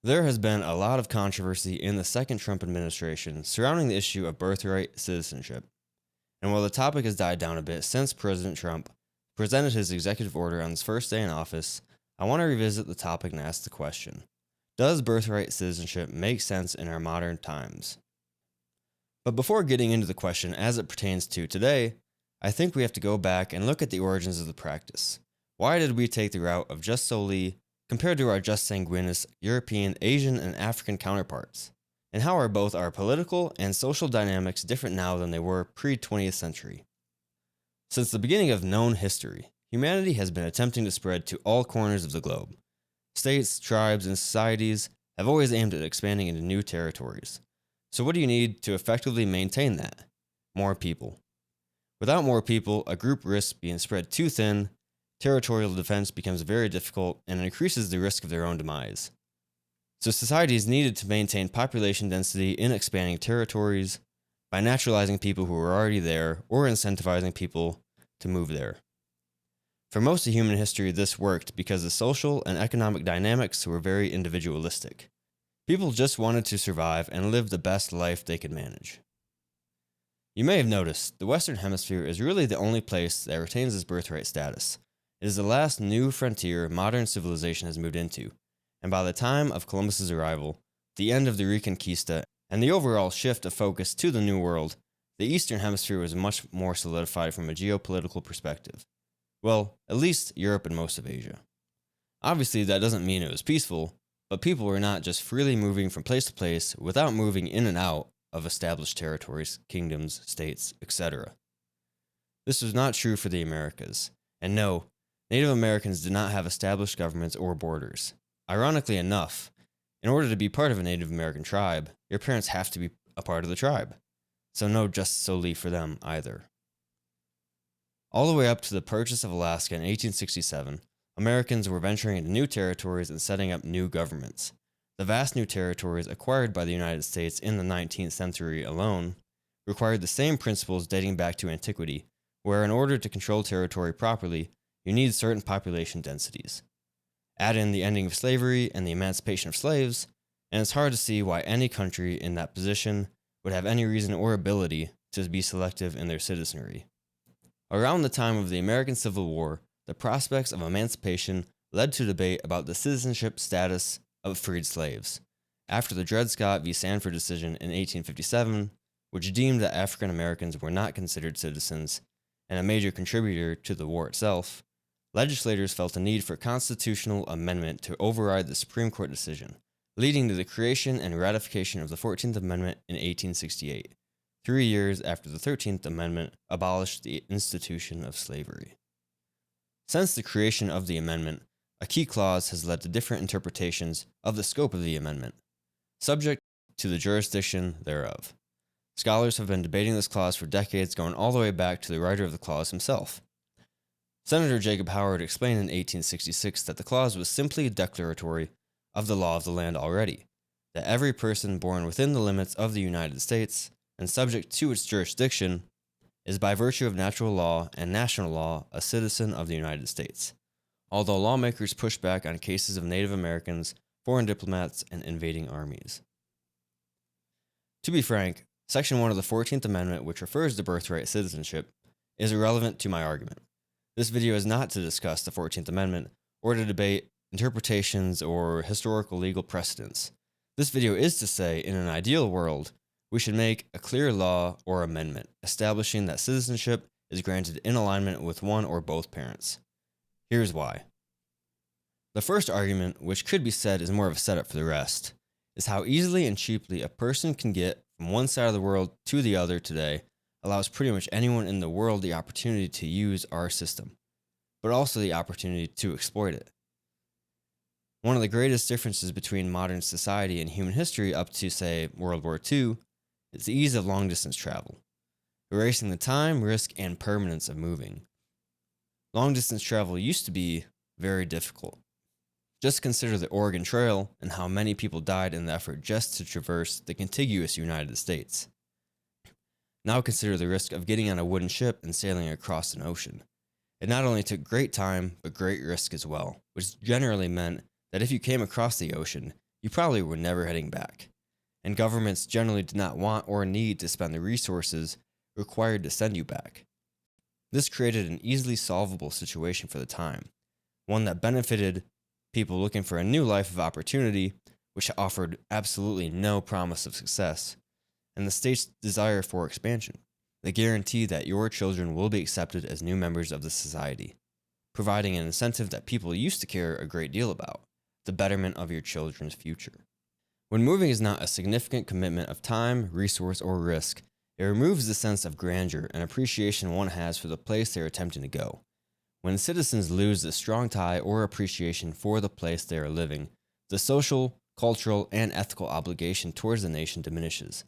There has been a lot of controversy in the second Trump administration surrounding the issue of birthright citizenship. And while the topic has died down a bit since President Trump presented his executive order on his first day in office, I want to revisit the topic and ask the question: does birthright citizenship make sense in our modern times? But before getting into the question as it pertains to today, I think we have to go back and look at the origins of the practice. Why did we take the route of just Soli compared to our just Sanguinis European, Asian, and African counterparts? And how are both our political and social dynamics different now than they were pre-20th century? Since the beginning of known history, humanity has been attempting to spread to all corners of the globe. States, tribes, and societies have always aimed at expanding into new territories. So what do you need to effectively maintain that? More people. Without more people, a group risks being spread too thin, territorial defense becomes very difficult, and increases the risk of their own demise. So societies needed to maintain population density in expanding territories by naturalizing people who were already there or incentivizing people to move there. For most of human history, this worked because the social and economic dynamics were very individualistic. People just wanted to survive and live the best life they could manage. You may have noticed, the Western Hemisphere is really the only place that retains its birthright status. It is the last new frontier modern civilization has moved into, and by the time of Columbus's arrival, the end of the Reconquista, and the overall shift of focus to the New World, the Eastern Hemisphere was much more solidified from a geopolitical perspective. Well, at least Europe and most of Asia. Obviously, that doesn't mean it was peaceful, but people were not just freely moving from place to place without moving in and out of established territories, kingdoms, states, etc. This was not true for the Americas, and no, Native Americans did not have established governments or borders. Ironically enough, in order to be part of a Native American tribe, your parents have to be a part of the tribe. So no just Soli for them either. All the way up to the purchase of Alaska in 1867, Americans were venturing into new territories and setting up new governments. The vast new territories acquired by the United States in the 19th century alone required the same principles dating back to antiquity, where in order to control territory properly, you need certain population densities. Add in the ending of slavery and the emancipation of slaves, and it's hard to see why any country in that position would have any reason or ability to be selective in their citizenry. Around the time of the American Civil War, the prospects of emancipation led to debate about the citizenship status of freed slaves. After the Dred Scott v. Sanford decision in 1857, which deemed that African Americans were not considered citizens and a major contributor to the war itself, legislators felt a need for constitutional amendment to override the Supreme Court decision, leading to the creation and ratification of the 14th Amendment in 1868, 3 years after the 13th Amendment abolished the institution of slavery. Since the creation of the amendment, a key clause has led to different interpretations of the scope of the amendment, subject to the jurisdiction thereof. Scholars have been debating this clause for decades, going all the way back to the writer of the clause himself. Senator Jacob Howard explained in 1866 that the clause was simply declaratory of the law of the land already, that every person born within the limits of the United States and subject to its jurisdiction is by virtue of natural law and national law a citizen of the United States. Although lawmakers pushed back on cases of Native Americans, foreign diplomats, and invading armies. To be frank, Section 1 of the 14th Amendment, which refers to birthright citizenship, is irrelevant to my argument. This video is not to discuss the 14th Amendment or to debate interpretations or historical legal precedents. This video is to say, in an ideal world, we should make a clear law or amendment establishing that citizenship is granted in alignment with one or both parents. Here's why. The first argument, which could be said is more of a setup for the rest, is how easily and cheaply a person can get from one side of the world to the other today allows pretty much anyone in the world the opportunity to use our system, but also the opportunity to exploit it. One of the greatest differences between modern society and human history up to, say, World War II is the ease of long-distance travel, erasing the time, risk, and permanence of moving. Long-distance travel used to be very difficult. Just consider the Oregon Trail and how many people died in the effort just to traverse the contiguous United States. Now consider the risk of getting on a wooden ship and sailing across an ocean. It not only took great time, but great risk as well, which generally meant that if you came across the ocean, you probably were never heading back, and governments generally did not want or need to spend the resources required to send you back. This created an easily solvable situation for the time, one that benefited people looking for a new life of opportunity, which offered absolutely no promise of success, and the state's desire for expansion, the guarantee that your children will be accepted as new members of the society, providing an incentive that people used to care a great deal about, the betterment of your children's future. When moving is not a significant commitment of time, resource, or risk, it removes the sense of grandeur and appreciation one has for the place they are attempting to go. When citizens lose the strong tie or appreciation for the place they are living, the social, cultural, and ethical obligation towards the nation diminishes,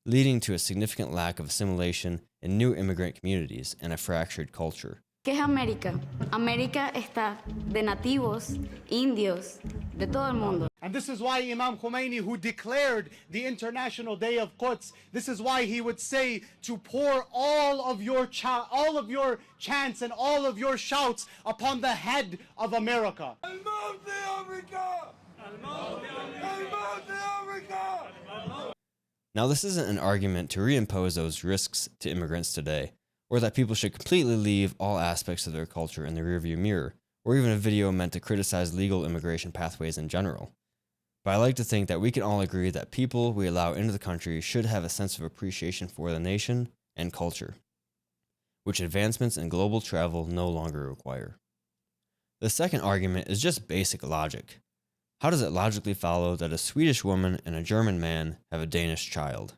leading to a significant lack of assimilation in new immigrant communities and a fractured culture. ¿Qué es América? América está de nativos, indios, de todo el mundo. And this is why Imam Khomeini, who declared the International Day of Quds, this is why he would say to pour all of your chants and all of your shouts upon the head of America. Now, this isn't an argument to reimpose those risks to immigrants today, or that people should completely leave all aspects of their culture in the rearview mirror, or even a video meant to criticize legal immigration pathways in general. But I like to think that we can all agree that people we allow into the country should have a sense of appreciation for the nation and culture, which advancements in global travel no longer require. The second argument is just basic logic. How does it logically follow that a Swedish woman and a German man have a Danish child?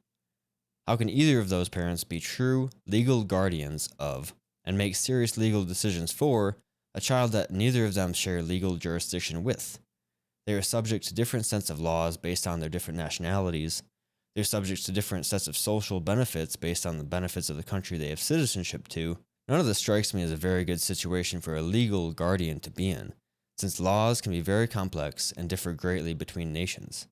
How can either of those parents be true legal guardians of, and make serious legal decisions for, a child that neither of them share legal jurisdiction with? They are subject to different sets of laws based on their different nationalities. They're subject to different sets of social benefits based on the benefits of the country they have citizenship to. None of this strikes me as a very good situation for a legal guardian to be in, since laws can be very complex and differ greatly between nations.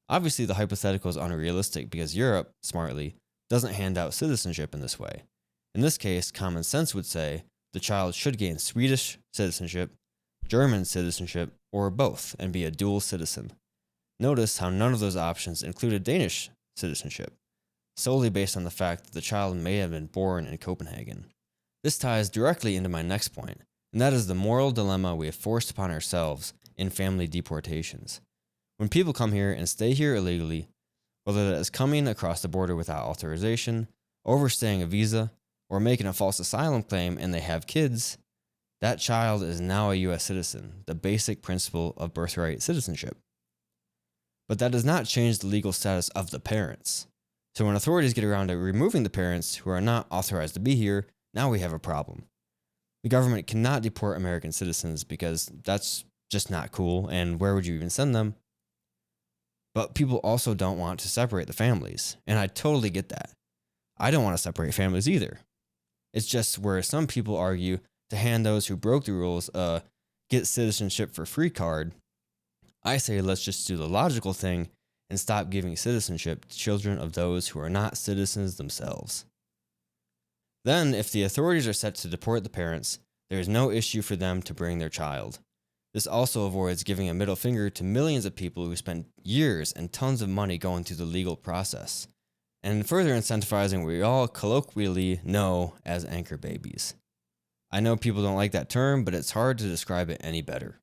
Obviously, the hypothetical is unrealistic because Europe, smartly, doesn't hand out citizenship in this way. In this case, common sense would say the child should gain Swedish citizenship, German citizenship, or both and be a dual citizen. Notice how none of those options included Danish citizenship, solely based on the fact that the child may have been born in Copenhagen. This ties directly into my next point, and that is the moral dilemma we have forced upon ourselves in family deportations. When people come here and stay here illegally, whether that is coming across the border without authorization, overstaying a visa, or making a false asylum claim and they have kids, that child is now a U.S. citizen, the basic principle of birthright citizenship. But that does not change the legal status of the parents. So when authorities get around to removing the parents who are not authorized to be here, now we have a problem. The government cannot deport American citizens because that's just not cool, and where would you even send them? But people also don't want to separate the families, and I totally get that. I don't want to separate families either. It's just where some people argue to hand those who broke the rules a get citizenship for free card, I say let's just do the logical thing and stop giving citizenship to children of those who are not citizens themselves. Then, if the authorities are set to deport the parents, there is no issue for them to bring their child. This also avoids giving a middle finger to millions of people who spend years and tons of money going through the legal process, and further incentivizing what we all colloquially know as anchor babies. I know people don't like that term, but it's hard to describe it any better.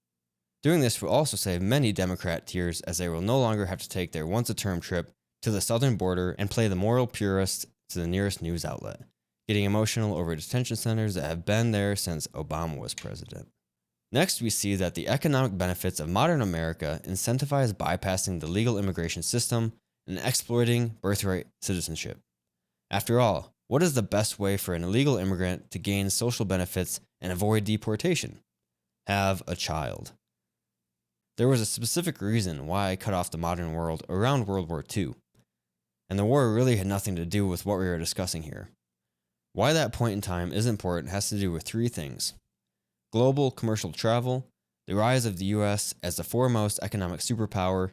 Doing this will also save many Democrat tears, as they will no longer have to take their once-a-term trip to the southern border and play the moral purist to the nearest news outlet, getting emotional over detention centers that have been there since Obama was president. Next, we see that the economic benefits of modern America incentivize bypassing the legal immigration system and exploiting birthright citizenship. After all, what is the best way for an illegal immigrant to gain social benefits and avoid deportation? Have a child. There was a specific reason why I cut off the modern world around World War II, and the war really had nothing to do with what we are discussing here. Why that point in time is important has to do with three things: global commercial travel, the rise of the U.S. as the foremost economic superpower,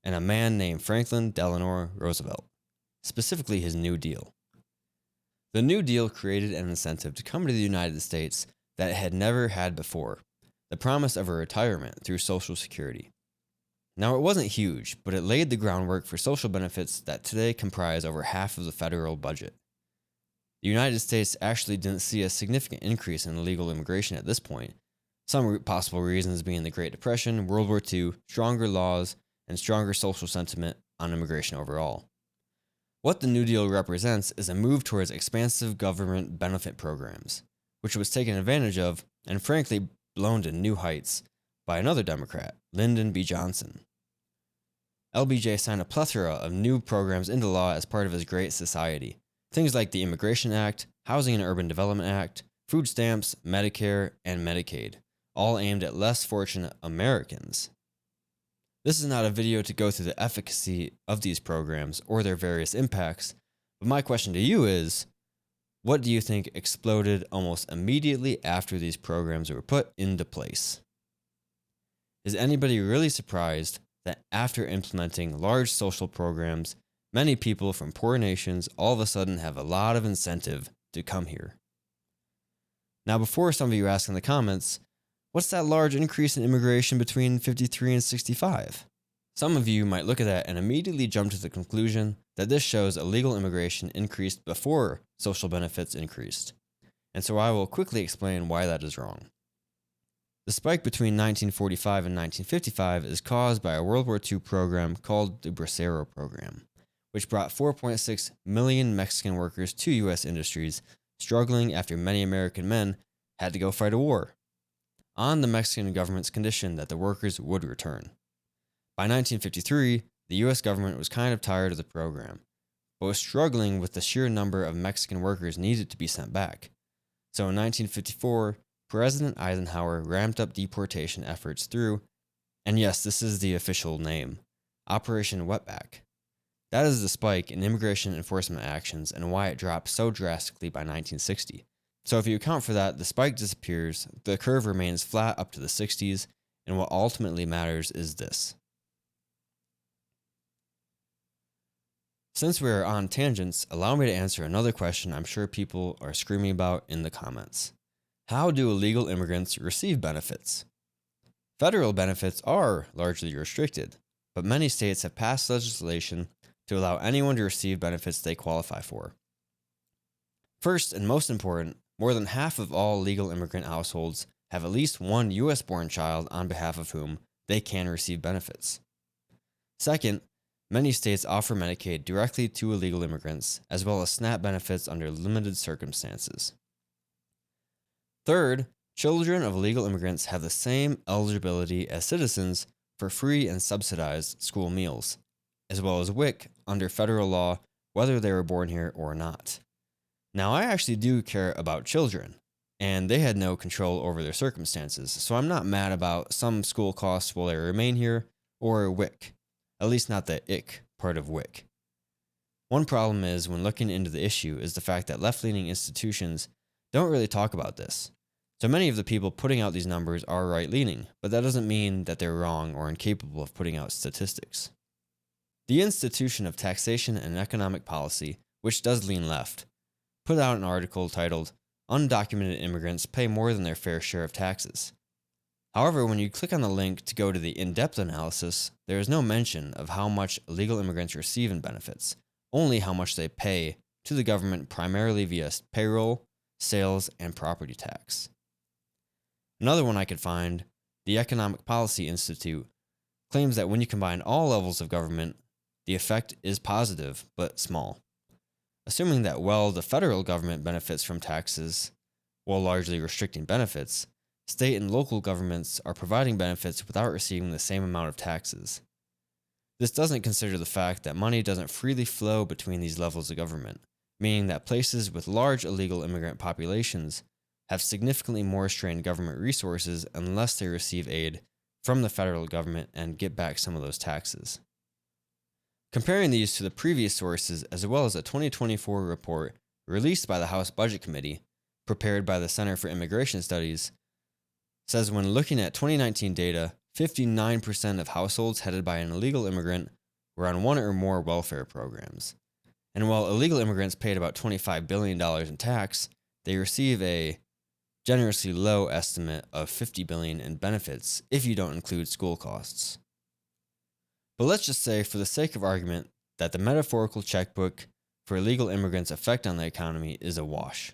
and a man named Franklin Delano Roosevelt, specifically his New Deal. The New Deal created an incentive to come to the United States that it had never had before, the promise of a retirement through Social Security. Now, it wasn't huge, but it laid the groundwork for social benefits that today comprise over half of the federal budget. The United States actually didn't see a significant increase in illegal immigration at this point, some possible reasons being the Great Depression, World War II, stronger laws, and stronger social sentiment on immigration overall. What the New Deal represents is a move towards expansive government benefit programs, which was taken advantage of and frankly blown to new heights by another Democrat, Lyndon B. Johnson. LBJ signed a plethora of new programs into law as part of his Great Society. Things like the Immigration Act, Housing and Urban Development Act, food stamps, Medicare, and Medicaid, all aimed at less fortunate Americans. This is not a video to go through the efficacy of these programs or their various impacts, but my question to you is, what do you think exploded almost immediately after these programs were put into place? Is anybody really surprised that after implementing large social programs, many people from poor nations all of a sudden have a lot of incentive to come here? Now, before some of you ask in the comments, what's that large increase in immigration between 53 and 65? Some of you might look at that and immediately jump to the conclusion that this shows illegal immigration increased before social benefits increased. And so I will quickly explain why that is wrong. The spike between 1945 and 1955 is caused by a World War II program called the Bracero Program, which brought 4.6 million Mexican workers to U.S. industries, struggling after many American men had to go fight a war, on the Mexican government's condition that the workers would return. By 1953, the U.S. government was kind of tired of the program, but was struggling with the sheer number of Mexican workers needed to be sent back. So in 1954, President Eisenhower ramped up deportation efforts through, and yes, this is the official name, Operation Wetback. That is the spike in immigration enforcement actions and why it dropped so drastically by 1960. So if you account for that, the spike disappears, the curve remains flat up to the 60s, and what ultimately matters is this. Since we are on tangents, allow me to answer another question I'm sure people are screaming about in the comments. How do illegal immigrants receive benefits? Federal benefits are largely restricted, but many states have passed legislation to allow anyone to receive benefits they qualify for. First, and most important, more than half of all legal immigrant households have at least one U.S.-born child on behalf of whom they can receive benefits. Second, many states offer Medicaid directly to illegal immigrants, as well as SNAP benefits under limited circumstances. Third, children of illegal immigrants have the same eligibility as citizens for free and subsidized school meals, as well as WIC under federal law, whether they were born here or not. Now, I actually do care about children, and they had no control over their circumstances, so I'm not mad about some school costs while they remain here, or WIC, at least not the IC part of WIC. One problem is, when looking into the issue, is the fact that left-leaning institutions don't really talk about this. So many of the people putting out these numbers are right-leaning, but that doesn't mean that they're wrong or incapable of putting out statistics. The Institution of Taxation and Economic Policy, which does lean left, put out an article titled, "Undocumented Immigrants Pay More Than Their Fair Share of Taxes." However, when you click on the link to go to the in-depth analysis, there is no mention of how much illegal immigrants receive in benefits, only how much they pay to the government primarily via payroll, sales, and property tax. Another one I could find, the Economic Policy Institute, claims that when you combine all levels of government, the effect is positive, but small. Assuming that, well, the federal government benefits from taxes, while largely restricting benefits, state and local governments are providing benefits without receiving the same amount of taxes. This doesn't consider the fact that money doesn't freely flow between these levels of government, meaning that places with large illegal immigrant populations have significantly more strained government resources unless they receive aid from the federal government and get back some of those taxes. Comparing these to the previous sources, as well as a 2024 report released by the House Budget Committee, prepared by the Center for Immigration Studies, says when looking at 2019 data, 59% of households headed by an illegal immigrant were on one or more welfare programs. And while illegal immigrants paid about $25 billion in tax, they receive a generously low estimate of $50 billion in benefits if you don't include school costs. But let's just say, for the sake of argument, that the metaphorical checkbook for illegal immigrants' effect on the economy is a wash.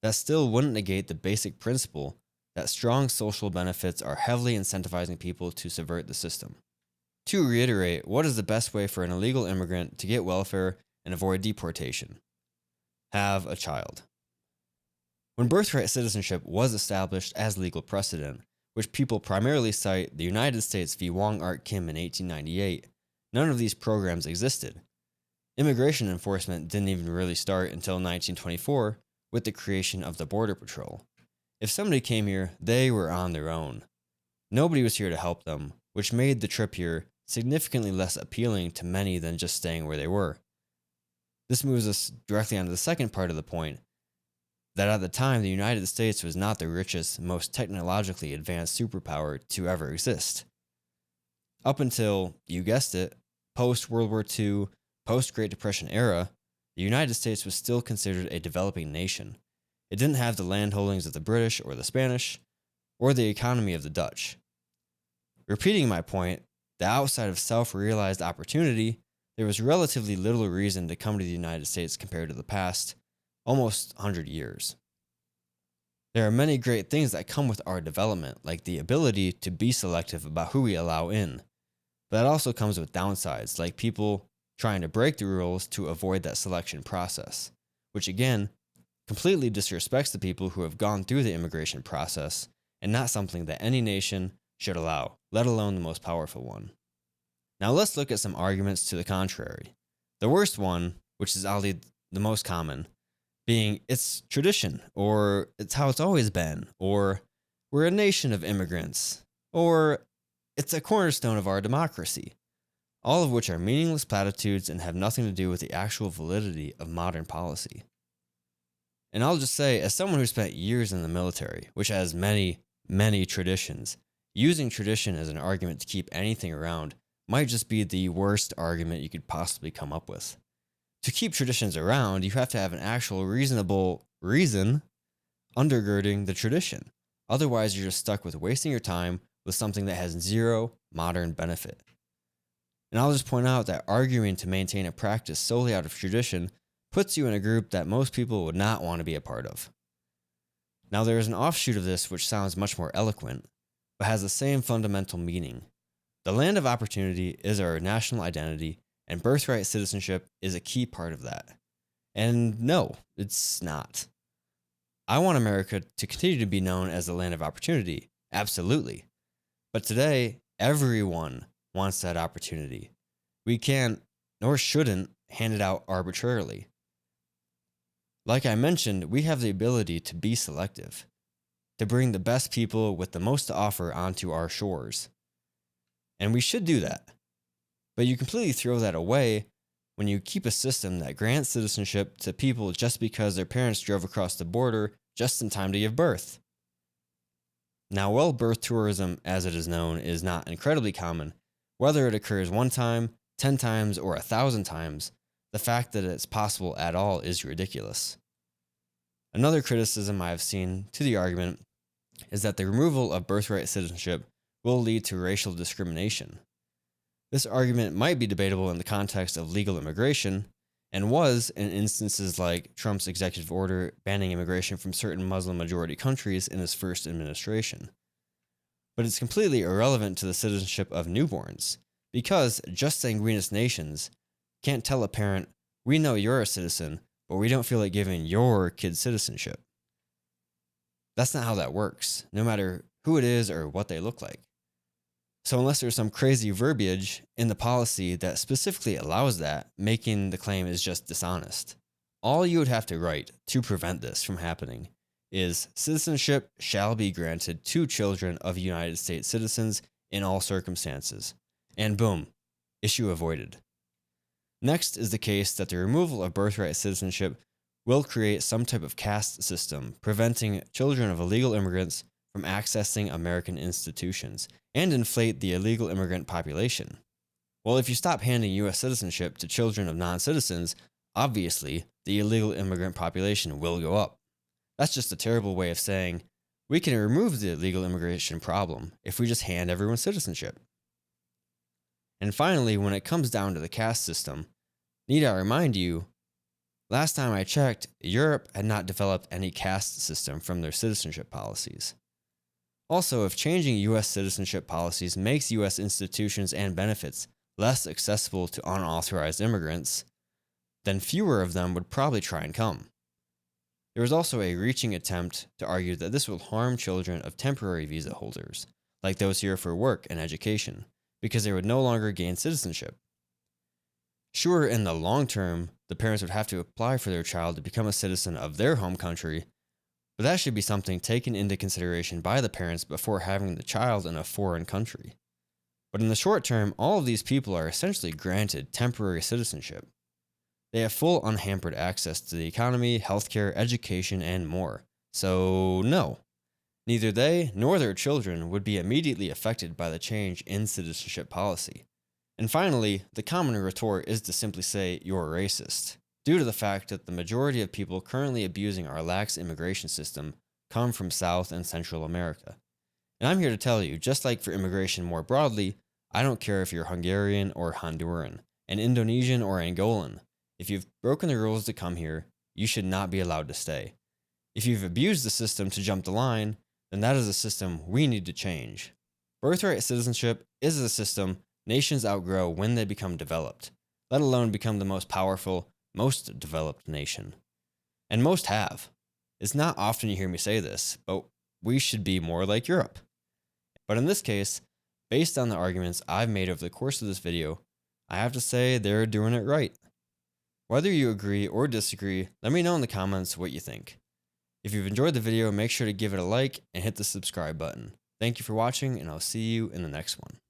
That still wouldn't negate the basic principle that strong social benefits are heavily incentivizing people to subvert the system. To reiterate, what is the best way for an illegal immigrant to get welfare and avoid deportation? Have a child. When birthright citizenship was established as legal precedent, which people primarily cite the United States v. Wong Art Kim in 1898, none of these programs existed. Immigration enforcement didn't even really start until 1924 with the creation of the Border Patrol. If somebody came here, they were on their own. Nobody was here to help them, which made the trip here significantly less appealing to many than just staying where they were. This moves us directly onto the second part of the point, that at the time the United States was not the richest, most technologically advanced superpower to ever exist. Up until, you guessed it, post-World War II, post-Great Depression era, the United States was still considered a developing nation. It didn't have the land holdings of the British or the Spanish, or the economy of the Dutch. Repeating my point, that outside of self-realized opportunity, there was relatively little reason to come to the United States compared to the past, almost 100 years. There are many great things that come with our development, like the ability to be selective about who we allow in. But that also comes with downsides, like people trying to break the rules to avoid that selection process, which again, completely disrespects the people who have gone through the immigration process and not something that any nation should allow, let alone the most powerful one. Now let's look at some arguments to the contrary. The worst one, which is oddly the most common, being it's tradition, or it's how it's always been, or we're a nation of immigrants, or it's a cornerstone of our democracy, all of which are meaningless platitudes and have nothing to do with the actual validity of modern policy. And I'll just say, as someone who spent years in the military, which has many, many traditions, using tradition as an argument to keep anything around might just be the worst argument you could possibly come up with. To keep traditions around, you have to have an actual reasonable reason undergirding the tradition. Otherwise, you're just stuck with wasting your time with something that has zero modern benefit. And I'll just point out that arguing to maintain a practice solely out of tradition puts you in a group that most people would not want to be a part of. Now, there is an offshoot of this which sounds much more eloquent, but has the same fundamental meaning. The land of opportunity is our national identity, and birthright citizenship is a key part of that. And no, it's not. I want America to continue to be known as the land of opportunity, absolutely. But today, everyone wants that opportunity. We can't, nor shouldn't, hand it out arbitrarily. Like I mentioned, we have the ability to be selective, to bring the best people with the most to offer onto our shores. And we should do that. But you completely throw that away when you keep a system that grants citizenship to people just because their parents drove across the border just in time to give birth. Now, while birth tourism, as it is known, is not incredibly common, whether it occurs 1 time, 10 times, or 1,000 times, the fact that it's possible at all is ridiculous. Another criticism I have seen to the argument is that the removal of birthright citizenship will lead to racial discrimination. This argument might be debatable in the context of legal immigration, and was in instances like Trump's executive order banning immigration from certain Muslim-majority countries in his first administration. But it's completely irrelevant to the citizenship of newborns, because just sanguinis nations can't tell a parent, we know you're a citizen, but we don't feel like giving your kid citizenship. That's not how that works, no matter who it is or what they look like. So unless there's some crazy verbiage in the policy that specifically allows that, making the claim is just dishonest. All you would have to write to prevent this from happening is citizenship shall be granted to children of United States citizens in all circumstances. And boom, issue avoided. Next is the case that the removal of birthright citizenship will create some type of caste system, preventing children of illegal immigrants from accessing American institutions, and inflate the illegal immigrant population. Well, if you stop handing U.S. citizenship to children of non-citizens, obviously the illegal immigrant population will go up. That's just a terrible way of saying we can remove the illegal immigration problem if we just hand everyone citizenship. And finally, when it comes down to the caste system, need I remind you, last time I checked, Europe had not developed any caste system from their citizenship policies. Also, if changing US citizenship policies makes US institutions and benefits less accessible to unauthorized immigrants, then fewer of them would probably try and come. There was also a reaching attempt to argue that this will harm children of temporary visa holders, like those here for work and education, because they would no longer gain citizenship. Sure, in the long term, the parents would have to apply for their child to become a citizen of their home country, but that should be something taken into consideration by the parents before having the child in a foreign country. But in the short term, all of these people are essentially granted temporary citizenship. They have full unhampered access to the economy, healthcare, education, and more. So no, neither they nor their children would be immediately affected by the change in citizenship policy. And finally, the common retort is to simply say you're racist, due to the fact that the majority of people currently abusing our lax immigration system come from South and Central America. And I'm here to tell you, just like for immigration more broadly, I don't care if you're Hungarian or Honduran, an Indonesian or Angolan. If you've broken the rules to come here, you should not be allowed to stay. If you've abused the system to jump the line, then that is a system we need to change. Birthright citizenship is a system nations outgrow when they become developed, let alone become the most powerful, most developed nation. And most have. It's not often you hear me say this, but we should be more like Europe. But in this case, based on the arguments I've made over the course of this video, I have to say they're doing it right. Whether you agree or disagree, let me know in the comments what you think. If you've enjoyed the video, make sure to give it a like and hit the subscribe button. Thank you for watching, and I'll see you in the next one.